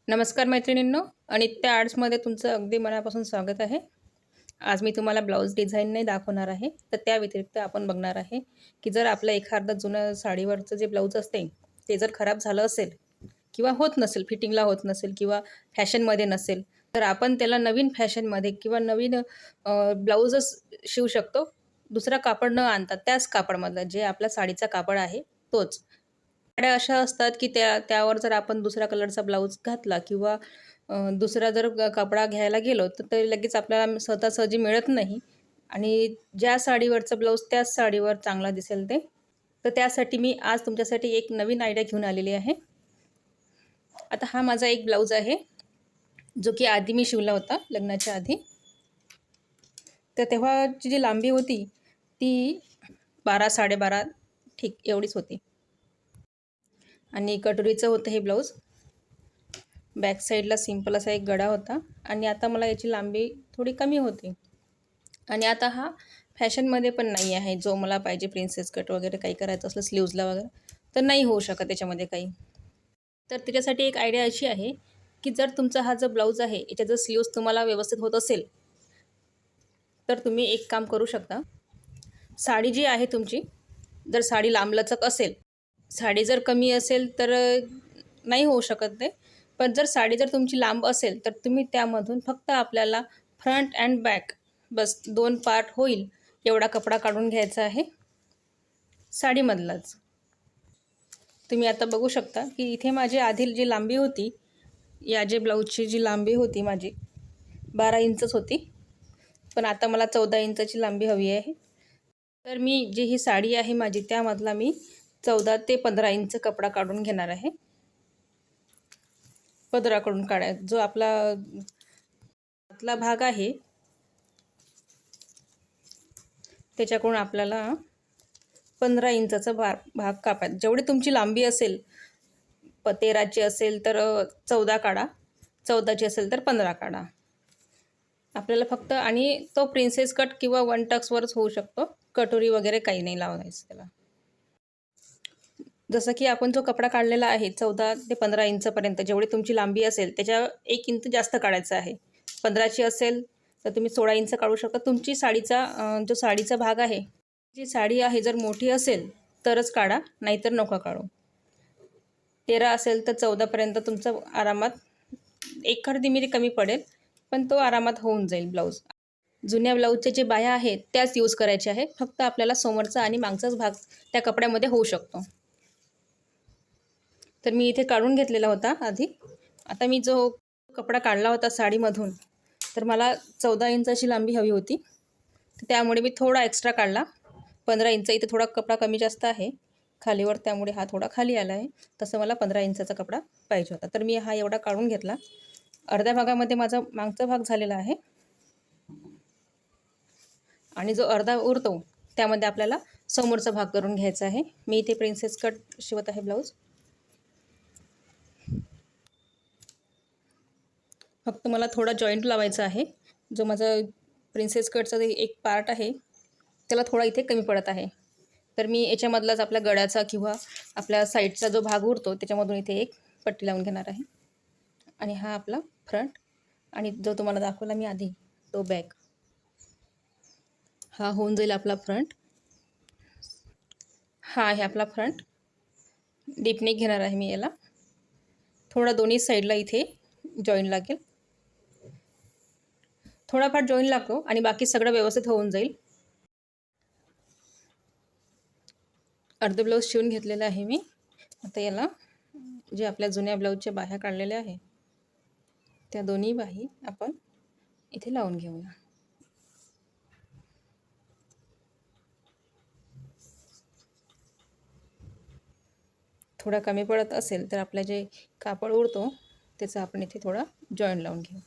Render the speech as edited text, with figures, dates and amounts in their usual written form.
नमस्कार मैत्रिणींनो, अनित्या आर्ट्समध्ये तुमचं अगदी मनापासून स्वागत आहे. आज मी तुम्हाला ब्लाऊज डिझाईन नाही दाखवणार आहे, तर त्या व्यतिरिक्त आपण बघणार आहे की जर आपलं एखादं जुनं साडीवरचं जे ब्लाऊज असते ते जर खराब झालं असेल किंवा होत नसेल, फिटिंगला होत नसेल किंवा फॅशनमध्ये नसेल, तर आपण त्याला नवीन फॅशनमध्ये किंवा नवीन ब्लाऊजच शिवू शकतो. दुसरा कापड न आणता त्याच कापडमधलं जे आपल्या साडीचा कापड आहे तोच. साड्या अशा असतात की त्यावर जर आपण दुसऱ्या कलरचा ब्लाऊज घातला किंवा दुसरा जर कपडा घ्यायला गेलो तर ते लगेच आपल्याला सहजासहजी मिळत नाही आणि ज्या साडीवरचं ब्लाऊज त्याच साडीवर चांगला दिसेल ते. तर त्यासाठी मी आज तुमच्यासाठी एक नवीन आयडिया घेऊन आलेली आहे. आता हा माझा एक ब्लाऊज आहे, जो की आधी मी शिवला होता लग्नाच्या आधी. तर तेव्हाची जी लांबी होती ती 12 12.5 ठीक एवढीच होती आणि कटोरीचं होतं हे ब्लाऊज. बॅक साईडला सिंपल असा एक गळा होता आणि आता मला याची लांबी थोडी कमी होती आणि आता हा फॅशनमध्ये पण नाही आहे जो मला पाहिजे. प्रिन्सेस कट वगैरे काही करायचं असलं स्लीव्जला वगैरे तर नाही होऊ शकत त्याच्यामध्ये काही. तर त्याच्यासाठी एक आयडिया अशी आहे की जर तुमचा हा जो ब्लाऊज आहे याच्या जर स्लीव्ज तुम्हाला व्यवस्थित होत असेल तर तुम्ही एक काम करू शकता. साडी जी आहे तुमची, जर साडी लांबलचक असेल, साडी जर कमी असेल तर नाही होऊ शकत ते. पण जर साडी जर तुमची लांब असेल तर तुम्ही त्यामधून फक्त आपल्याला front and back bus 2 part होईल एवढा कपडा काढून घ्यायचा आहे साडीमधलाच. तुम्ही आता बघू शकता की इथे माझी आधी जी लांबी होती, या जे ब्लाऊजची जी लांबी होती माझी 12 इंचच होती, पण आता मला 14 इंचाची लांबी हवी आहे. तर मी जी ही साडी आहे माझी त्यामधला मी 14 ते 15 इंच कपडा काढून घेणार आहे. पदराकडून काढायचा जो आपला आतला भाग आहे त्याच्याकडून आपल्याला 15 इंचाचा भाग कापायचा. जेवढी तुमची लांबी असेल, 13ची असेल तर 14 काढा, 14ची असेल तर 15 काढा आपल्याला फक्त. आणि तो प्रिन्सेस कट किंवा वन टक्सवरच होऊ शकतो, कटोरी वगैरे काही नाही लावायचं त्याला. जसं की आपण जो कपडा काढलेला आहे 14 ते 15 इंचपर्यंत जेवढी तुमची लांबी असेल त्याच्या 1 इंच जास्त काढायचं आहे. 15ची असेल तर तुम्ही 16 इंच काढू शकता. तुमची साडीचा जो साडीचा भाग आहे, जी साडी आहे जर मोठी असेल तरच काढा, नाहीतर नको काढू. 13 असेल तर 14पर्यंत तुमचं आरामात, एक अर्धी मिरी कमी पडेल पण तो आरामात होऊन जाईल ब्लाऊज. जुन्या ब्लाऊजचे जे बाह्या आहेत त्याच यूज करायचे आहे, फक्त आपल्याला समोरचा आणि मागचाच भाग त्या कपड्यामध्ये होऊ शकतो. तर मी इथे काढून घेतलेला होता आधी. आता मी जो कपडा काढला होता साडीमधून, तर मला 14 इंचाची लांबी हवी होती, तर त्यामुळे मी थोडा एक्स्ट्रा काढला. 15 इंच इथे थोडा कपडा कमी जास्त आहे खालीवर, त्यामुळे हा थोडा खाली आला आहे. तसं मला 15 इंचाचा कपडा पाहिजे होता, तर मी हा एवढा काढून घेतला. अर्ध्या भागामध्ये माझा मागचा भाग झालेला आहे आणि जो अर्धा उरतो त्यामध्ये आपल्याला समोरचा भाग करून घ्यायचा आहे. मी इथे प्रिन्सेस कट शिवत आहे ब्लाऊज. फक्त मला थोडा जॉईंट लावायचा आहे. जो माझा प्रिन्सेस कटचा एक पार्ट आहे त्याला थोडा इथे कमी पडत आहे, तर मी याच्यामधलाच आपल्या गळ्याचा किंवा आपल्या साईडचा जो भाग उरतो त्याच्यामधून इथे एक पट्टी लावून घेणार आहे. आणि हा आपला फ्रंट आणि जो तुम्हाला दाखवला मी आधी तो बॅक. हा होऊन जाईल आपला फ्रंट. हा आहे आपला फ्रंट. डीप नेक घेणार आहे मी याला. थोडा दोन्ही साईडला इथे जॉईन लागेल, थोडाफार जॉईन लागतो आणि बाकी सगळं व्यवस्थित होऊन जाईल. अर्ध ब्लाऊज शिवून घेतलेलं आहे मी. आता याला जे आपल्या जुन्या ब्लाऊजच्या बाह्या काढलेल्या आहे त्या दोन्ही बाही आपण इथे लावून घेऊया. थोडा कमी पडत असेल तर आपलं जे कापड उरतो त्याचा आपण इथे थोडा जॉईन लावून घेऊ.